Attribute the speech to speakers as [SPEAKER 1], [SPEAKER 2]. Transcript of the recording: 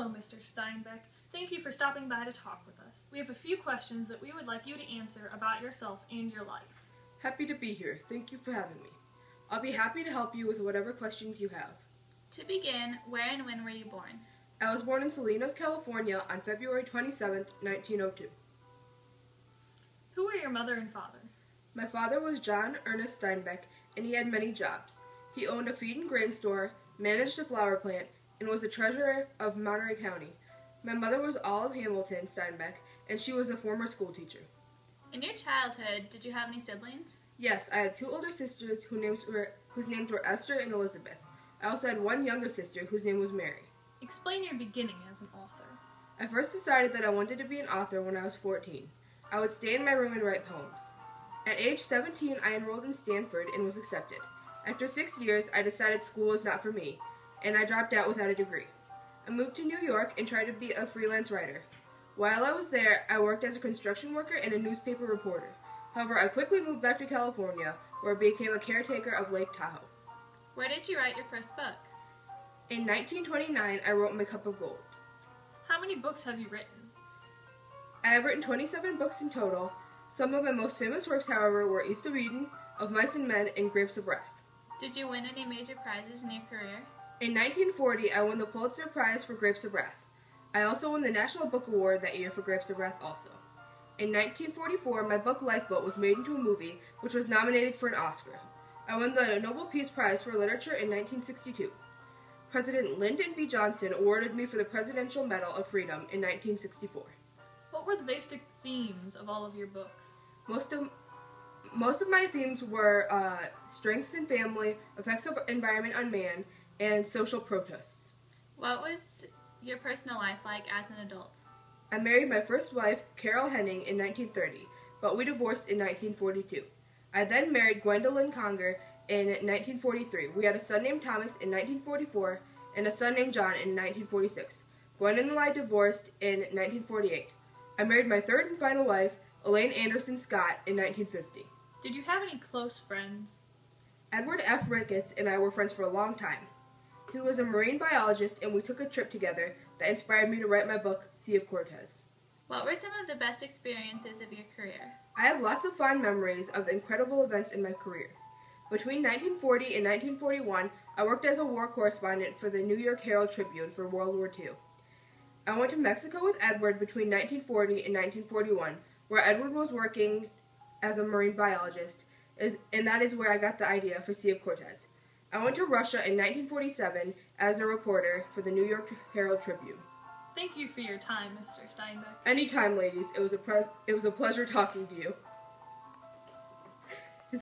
[SPEAKER 1] Hello, Mr. Steinbeck. Thank you for stopping by to talk with us. We have a few questions that we would like you to answer about yourself and your life.
[SPEAKER 2] Happy to be here. Thank you for having me. I'll be happy to help you with whatever questions you have.
[SPEAKER 3] To begin, where and when were you born?
[SPEAKER 2] I was born in Salinas, California on February 27, 1902.
[SPEAKER 1] Who were your mother and father?
[SPEAKER 2] My father was John Ernest Steinbeck, and he had many jobs. He owned a feed and grain store, managed a flower plant, and was the treasurer of Monterey County. My mother was Olive Hamilton Steinbeck, and she was a former school teacher.
[SPEAKER 3] In your childhood, did you have any siblings?
[SPEAKER 2] Yes, I had two older sisters whose names were Esther and Elizabeth. I also had one younger sister whose name was Mary.
[SPEAKER 1] Explain your beginning as an author.
[SPEAKER 2] I first decided that I wanted to be an author when I was 14. I would stay in my room and write poems. At age 17, I enrolled in Stanford and was accepted. After 6 years, I decided school was not for me, and I dropped out without a degree. I moved to New York and tried to be a freelance writer. While I was there, I worked as a construction worker and a newspaper reporter. However, I quickly moved back to California, where I became a caretaker of Lake Tahoe.
[SPEAKER 3] Where did you write your first book?
[SPEAKER 2] In 1929, I wrote My Cup of Gold.
[SPEAKER 1] How many books have you written?
[SPEAKER 2] I have written 27 books in total. Some of my most famous works, however, were East of Eden, Of Mice and Men, and Grapes of Wrath.
[SPEAKER 3] Did you win any major prizes in your career?
[SPEAKER 2] In 1940, I won the Pulitzer Prize for Grapes of Wrath. I also won the National Book Award that year for Grapes of Wrath also. In 1944, my book Lifeboat was made into a movie, which was nominated for an Oscar. I won the Nobel Peace Prize for Literature in 1962. President Lyndon B. Johnson awarded me for the Presidential Medal of Freedom in 1964.
[SPEAKER 1] What were the basic themes of all of your books?
[SPEAKER 2] Most of my themes were strengths in family, effects of environment on man, and social protests.
[SPEAKER 3] What was your personal life like as an adult?
[SPEAKER 2] I married my first wife, Carol Henning, in 1930, but we divorced in 1942. I then married Gwendolyn Conger in 1943. We had a son named Thomas in 1944 and a son named John in 1946. Gwendolyn and I divorced in 1948. I married my third and final wife, Elaine Anderson Scott, in 1950.
[SPEAKER 1] Did you have any close friends?
[SPEAKER 2] Edward F. Ricketts and I were friends for a long time. He was a marine biologist, and we took a trip together that inspired me to write my book, Sea of Cortez.
[SPEAKER 3] What were some of the best experiences of your career?
[SPEAKER 2] I have lots of fond memories of the incredible events in my career. Between 1940 and 1941, I worked as a war correspondent for the New York Herald Tribune for World War II. I went to Mexico with Edward between 1940 and 1941, where Edward was working as a marine biologist, and that is where I got the idea for Sea of Cortez. I went to Russia in 1947 as a reporter for the New York Herald Tribune.
[SPEAKER 1] Thank you for your time, Mr. Steinbeck.
[SPEAKER 2] Anytime, ladies. It was a pleasure talking to you.